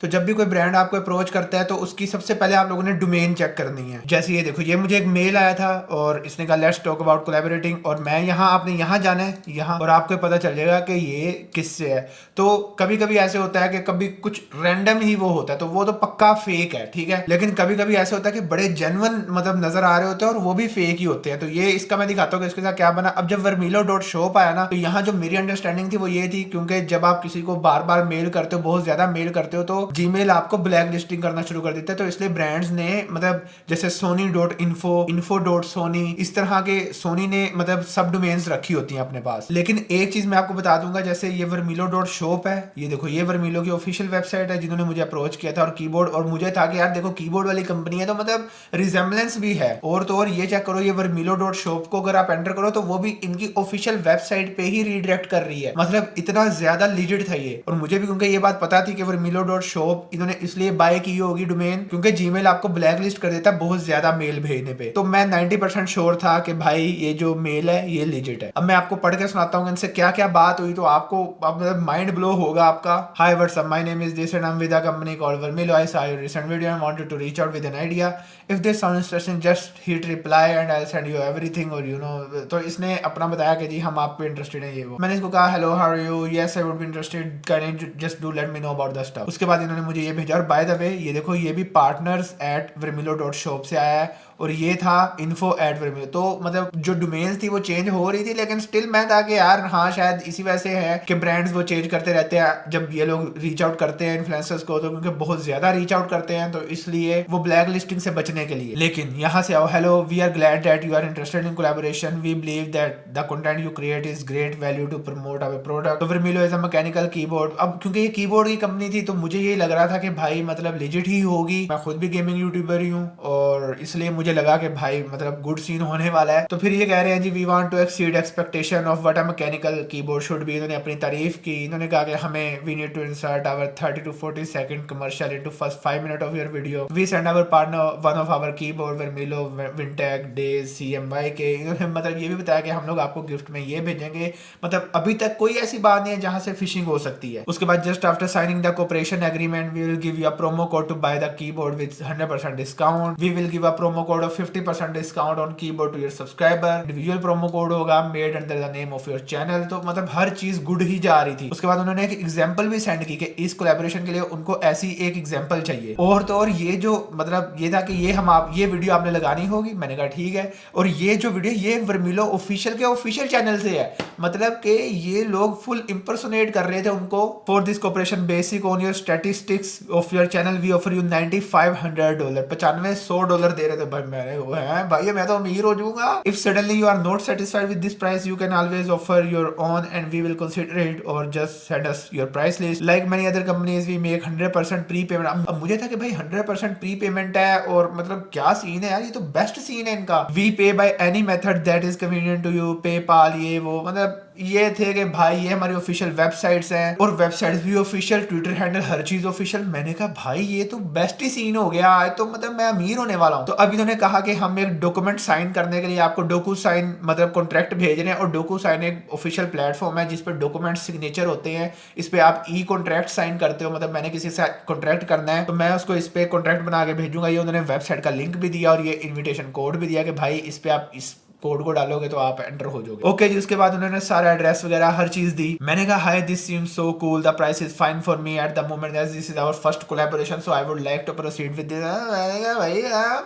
तो जब भी कोई ब्रांड आपको अप्रोच करता है तो उसकी सबसे पहले आप लोगों ने डोमेन चेक करनी है। जैसे ये देखो, ये मुझे एक मेल आया था और इसने कहा लेट्स टॉक अबाउट कोलैबोरेटिंग, और मैं यहाँ, आपने यहाँ जाना है यहाँ, और आपको पता चल जाएगा कि ये किससे है। तो कभी कभी ऐसे होता है कि कभी कुछ रैंडम ही वो होता है, तो वो तो पक्का फेक है, ठीक है। लेकिन कभी कभी ऐसे होता है कि बड़े जेन्युइन मतलब नजर आ रहे होते हैं और वो भी फेक ही होते हैं। तो ये इसका मैं दिखाता हूँ कि इसके साथ क्या बना। अब जब vermilo.shop आया ना, तो यहाँ जो मेरी अंडरस्टैंडिंग थी वो ये थी, क्योंकि जब आप किसी को बार बार मेल करते हो, बहुत ज्यादा मेल करते हो, तो जीमेल आपको ब्लैक लिस्टिंग करना शुरू कर देता है। तो इसलिए ब्रांड्स ने मतलब जैसे sony.info, info.sony, इस तरह के सोनी ने मतलब सब डोमेन्स रखी होती हैं अपने पास। लेकिन एक चीज मैं आपको बता दूंगा, जैसे ये vermilo.shop है, ये देखो ये vermilo की ऑफिशियल वेबसाइट है जिन्होंने मुझे अप्रोच किया था, और कीबोर्ड, और मुझे था कि यार देखो कीबोर्ड वाली कंपनी है तो मतलब रिजेम्बलेंस भी है। और तो और ये चेक करो, ये vermilo.shop को अगर आप एंटर करो तो वो भी इनकी ऑफिशियल वेबसाइट पे ही रीडायरेक्ट कर रही है। मतलब इतना ज्यादा लीजिट था ये। और मुझे भी क्योंकि ये बात पता थी कि vermilo.shop इन्होंने इसलिए बाय की होगी डोमेन, क्योंकि जीमेल आपको ब्लैक लिस्ट कर देता है बहुत ज्यादा मेल भेजने पे। तो मैं 90% श्योर था कि भाई ये जो मेल है ये लीजिट है। अब मैं आपको पढ़ के सुनाता हूँ इनसे क्या क्या बात हुई, तो आपको मतलब माइंड ब्लो होगा आपका। Hi what's up, my name is this and I am with a company called vermilo. I saw your recent video and wanted to reach out with an idea. If this sounds interesting, just hit reply and I'll send you everything, or you know। तो इसने अपना बताया कि जी हम आप पे interested हैं, ये वो। मैंने इसको कहा hello how are you, yes I would be interested, can you just do let me know about the stuff. उसके बाद इन्होंने मुझे ये भेजा। और बाय द वे ये देखो, ये भी partners@vermilo.shop से आया है, और ये था info@vermilo। तो मतलब जो डोमेन्स थी वो चेंज हो रही थी, लेकिन स्टिल मैं था कि यार हाँ शायद इसी वजह से है कि ब्रांड्स वो चेंज करते रहते हैं जब ये लोग रीच आउट करते हैं इन्फ्लुएंसर्स को, तो क्योंकि बहुत ज्यादा रीच आउट करते हैं तो इसलिए वो ब्लैक लिस्टिंग से बचने के लिए। लेकिन यहाँ से आओ, hello we are glad that you are interested in collaboration, we believe that the content you create is great value to promote our product. तो vermilo is a mechanical keyboard. अब क्योंकि ये कीबोर्ड की कंपनी थी तो मुझे ये लग रहा था कि भाई मतलब लेजिट ही होगी, मैं खुद भी गेमिंग यूट्यूबर ही हूँ, और इसलिए मुझे लगा कि भाई मतलब गुड सीन होने वाला है। तो फिर ये कह रहे हैं जी we want to exceed expectation of what a mechanical keyboard should be. इन्होंने अपनी तारीफ की। इन्होंने कहा कि हमें we need to insert our 30 to 40 second commercial into first 5 minute of your video. We send our partner one of our keyboard vermilo, विंटेक, डेज, CMY के। इन्होंने मतलब ये भी बताया कि हम लोग आपको गिफ्ट में ये भेजेंगे। मतलब अभी तक कोई ऐसी बात नहीं है जहां से फिशिंग हो सकती है। उसके बाद just after signing the cooperation agreement we will give you a promo code to buy the keyboard with 100% discount. We will give a promo code of 50% discount on keyboard to your subscriber. Individual promo code होगा made under the name of your channel. तो मतलब हर चीज good ही जा रही थी। उसके बाद उन्होंने एक एग्जांपल भी सेंड की कि इस कोलैबोरेशन के लिए उनको ऐसी एक एग्जांपल चाहिए। और तो और ये जो मतलब ये था कि ये हम आप ये वीडियो आपने लगानी होगी। मैंने कहा ठीक है। और ये जो वीडियो ये vermilo ऑफिशियल के ऑफिशियल चैनल से है। मतलब कि ये लोग फुल इंपर्सोनेट कर रहे थे उनको। For this cooperation basic on your statistics of your channel we offer you $9500, $9500 दे रहे थे भाई। मैंने वो है भाई मैं तो अमीर हो जाऊंगा। If suddenly you are not satisfied with this price you can always offer your own and we will consider it, और just send us your price list. Like many other companies we make 100% prepayment. अब मुझे था कि भाई 100% pre payment है, और मतलब क्या सीन है यार, ये तो बेस्ट सीन है इनका। We pay by any method that is convenient to you, PayPal, ये वो। मतलब ये थे कि भाई ये हमारी ऑफिशियल वेबसाइट्स हैं, और वेबसाइट्स भी ऑफिशियल, ट्विटर हैंडल हर चीज ऑफिशियल। मैंने कहा भाई ये तो बेस्ट ही सीन हो गया, आज तो मतलब मैं अमीर होने वाला हूँ। तो अब इन्होंने कहा कि हम एक डॉक्यूमेंट साइन करने के लिए आपको डोकू साइन मतलब कॉन्ट्रैक्ट भेज रहे हैं। और डोकू साइन एक ऑफिशियल प्लेटफॉर्म है जिस पर डॉक्यूमेंट सिग्नेचर होते हैं। इस पे आप ई कॉन्ट्रैक्ट साइन करते हो। मतलब मैंने किसी से कॉन्ट्रैक्ट करना है तो मैं उसको इस पे कॉन्ट्रैक्ट बना के भेजूंगा। ये उन्होंने वेबसाइट का लिंक भी दिया, और ये इन्विटेशन कोड भी दिया कि भाई इस पे आप इस कोड को डालोगे तो आप एंटर हो जाओगे। ओके जी। उसके बाद उन्होंने सारा एड्रेस वगैरह हर चीज दी। मैंने कहा hi this seems so cool, the price is fine for me at the moment as this is our first collaboration so I would like to proceed with this. मैंने कहा भाई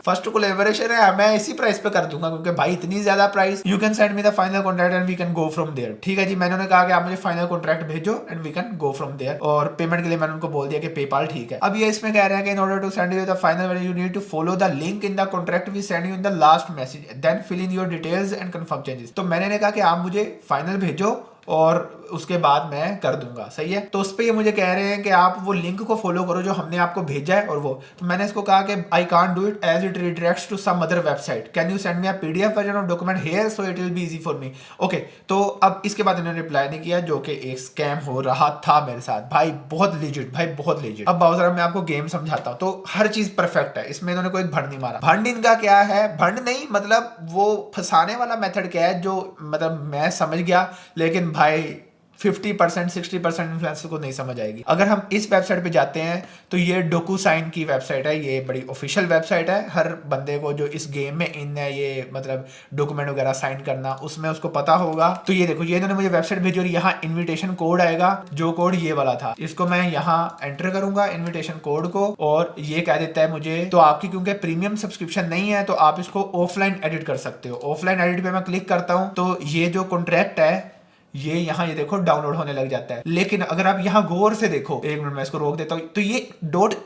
फर्स्ट कोलैबोरेशन है, मैं इसी प्राइस पे कर दूंगा क्योंकि भाई इतनी ज्यादा price. You can send me the final contract and we can go from there. ठीक है जी। मैंने कहा कि आप मुझे फाइनल कॉन्ट्रैक्ट भेजो and we can go from there. और पेमेंट के लिए मैंने उनको बोल दिया कि पेपाल ठीक है। अब ये इसमें कह रहे हैं कि in order to send you the final you need to follow the link in the contract we send you in the last message then fill in your details and confirm changes. तो मैंने कहा कि आप मुझे final भेजो और उसके बाद मैं कर दूंगा। सही है। तो उस पे ये मुझे कह रहे हैं कि आप वो लिंक को फॉलो करो जो हमने आपको भेजा है। और वो तो मैंने इसको कहा कि I can't do it as it redirects to some other website, can you send me a PDF version of document here so it will be easy for me. Okay. तो अब इसके बाद इन्होंने रिप्लाई नहीं किया, जो कि एक स्कैम हो रहा था मेरे साथ। भाई बहुत लीजिट, भाई बहुत लीजिट। अब बाउजरा मैं आपको गेम समझाता हूँ। तो हर चीज परफेक्ट है इसमें, इन्होंने कोई भंड नहीं मारा। भंड इनका क्या है, भंड नहीं मतलब वो फंसाने वाला मेथड क्या है जो मतलब मैं समझ गया। लेकिन भाई 50% 60% इन्फ्लुएंसर को नहीं समझ आएगी। अगर हम इस वेबसाइट पे जाते हैं तो ये डोकूसाइन की वेबसाइट है, ये बड़ी ऑफिशियल वेबसाइट है। हर बंदे को जो इस गेम में इन है, ये मतलब डॉक्यूमेंट वगैरह साइन करना, उसमें उसको पता होगा। तो ये देखो, ये इन्होंने मुझे वेबसाइट भेजी और यहाँ इन्विटेशन कोड आएगा, जो कोड ये वाला था, इसको मैं यहाँ एंटर करूंगा इन्विटेशन कोड को, और ये कह देता है मुझे तो आपकी क्योंकि प्रीमियम सब्सक्रिप्शन नहीं है तो आप इसको ऑफलाइन एडिट कर सकते हो। ऑफलाइन एडिट पे मैं क्लिक करता हूँ तो ये जो कॉन्ट्रैक्ट है ये यहाँ ये देखो डाउनलोड होने लग जाता है। लेकिन अगर आप यहाँ गौर से देखो, एक मिनट मैं इसको रोक देता हूँ, तो ये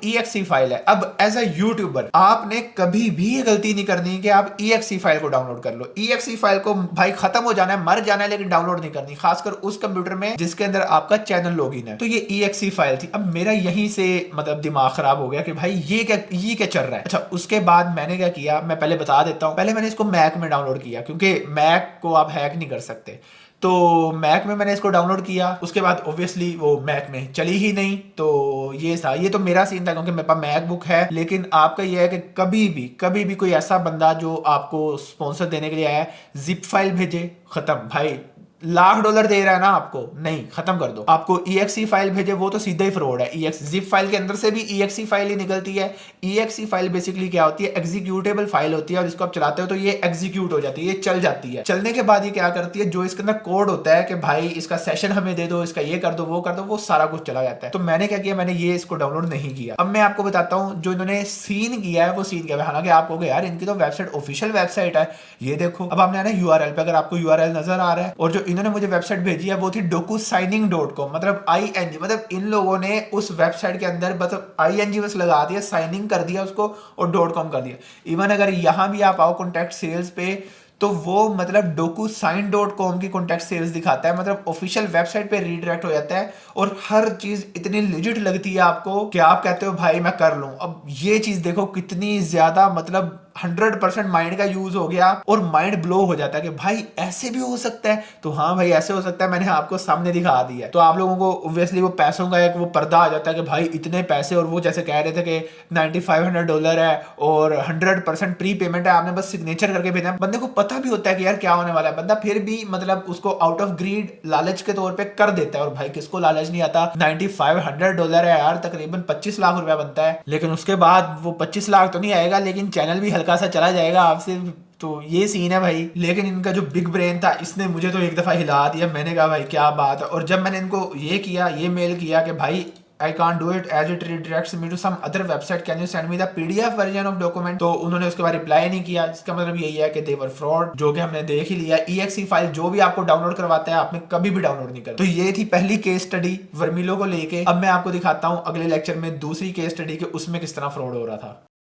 .exe फाइल है। अब एज अ यूट्यूबर आपने कभी भी ये गलती नहीं करनी कि आप exe फाइल को डाउनलोड कर लो। exe फाइल को भाई खत्म हो जाना है, मर जाना है, लेकिन डाउनलोड नहीं करनी, खासकर उस कंप्यूटर में जिसके अंदर आपका चैनल लॉगिन है। तो ये exe फाइल थी। अब मेरा यहीं से मतलब दिमाग खराब हो गया कि भाई ये क्या चल रहा है। अच्छा, उसके बाद मैंने क्या किया, मैं पहले बता देता हूँ। पहले मैंने इसको मैक में डाउनलोड किया, क्योंकि मैक को आप हैक नहीं कर सकते, तो मैक में मैंने इसको डाउनलोड किया। उसके बाद ऑब्वियसली वो मैक में चली ही नहीं, तो ये तो मेरा सीन था क्योंकि मेरे पास मैकबुक है। लेकिन आपका ये है कि कभी भी कोई ऐसा बंदा जो आपको स्पॉन्सर देने के लिए आया है, जिप फाइल भेजे, खत्म भाई। $1,00,000 दे रहा है ना आपको, नहीं, खत्म कर दो। आपको exe फाइल भेजे, वो तो सीधा ही फ्रॉड है। जिप फाइल के अंदर से भी exe फाइल ही निकलती है। exe फाइल बेसिकली क्या होती है, एग्जीक्यूटेबल फाइल होती है, और इसको आप चलाते हो तो ये एग्जीक्यूट हो जाती है, ये चल जाती है। चलने के बाद ये क्या करती है, जो इसके अंदर कोड होता है कि भाई इसका सेशन हमें दे दो, इसका ये कर दो, वो कर दो, वो सारा कुछ चला जाता है। तो मैंने क्या किया, मैंने ये इसको डाउनलोड नहीं किया। अब मैं आपको बताता हूँ जो इन्होंने सीन किया है वो सीन क्या है। हालांकि आप कहोगे यार इनकी तो वेबसाइट ऑफिशियल वेबसाइट है, ये देखो। अब आपने आना URL पे, अगर आपको URL नजर आ रहा है, और जो इन्होंने मुझे वेबसाइट भेजी है वो थी docusigning.com, मतलब ING, मतलब इन लोगों ने उस वेबसाइट के अंदर मतलब ING बस लगा दिया, साइनिंग कर दिया उसको और .com कर दिया। इवन अगर यहां भी आप आओ कॉन्टैक्ट सेल्स पे, तो वो मतलब docusign.com की कॉन्टैक्ट सेल्स दिखाता है, मतलब ऑफिशियल वेबसाइट पे रीडायरेक्ट हो जाता है, और हर चीज इतनी लिजिट लगती है आपको कि आप कहते हो भाई मैं कर लूं। अब ये चीज देखो कितनी ज्यादा मतलब 100% माइंड का यूज हो गया, और माइंड ब्लो हो जाता है कि भाई ऐसे भी हो सकता है। तो हाँ भाई ऐसे हो सकता है, मैंने आपको सामने दिखा दिया। तो आप लोगों को ऑब्वियसली वो पैसों का एक वो पर्दा आ जाता है कि भाई इतने पैसे, और वो जैसे कह रहे थे कि $9,500 है और 100% प्री पेमेंट है, आपने बस सिग्नेचर करके भेजना। बंदे को पता भी होता है कि यार क्या होने वाला है, बंदा फिर भी मतलब उसको आउट ऑफ ग्रीड, लालच के तौर पे कर देता है। और भाई किसको लालच नहीं आता, $9,500 है यार, तकरीबन 25 लाख रुपया बनता है। लेकिन उसके बाद वो 25 लाख तो नहीं आएगा, लेकिन चैनल भी हल्का सा चला जाएगा आपसे। तो ये सीन है भाई। लेकिन इनका जो बिग ब्रेन था, इसने मुझे तो एक दफा हिला दिया। मैंने कहा भाई क्या बात है। और जब मैंने इनको ये किया, ये मेल किया कि भाई I can't do it as it redirects me to some other website, can you send me the PDF version of document, तो उन्होंने उसके बाद रिप्लाई नहीं किया। इसका मतलब यही है कि they were fraud, जो कि हमने देख ही लिया। exe फाइल जो भी आपको डाउनलोड करवाता है, आपने कभी भी डाउनलोड नहीं करना। तो ये थी पहली केस स्टडी वर्मिलो को लेके। अब मैं आपको दिखाता हूँ अगले लेक्चर में दूसरी केस स्टडी के उसमें किस तरह फ्रॉड हो रहा था।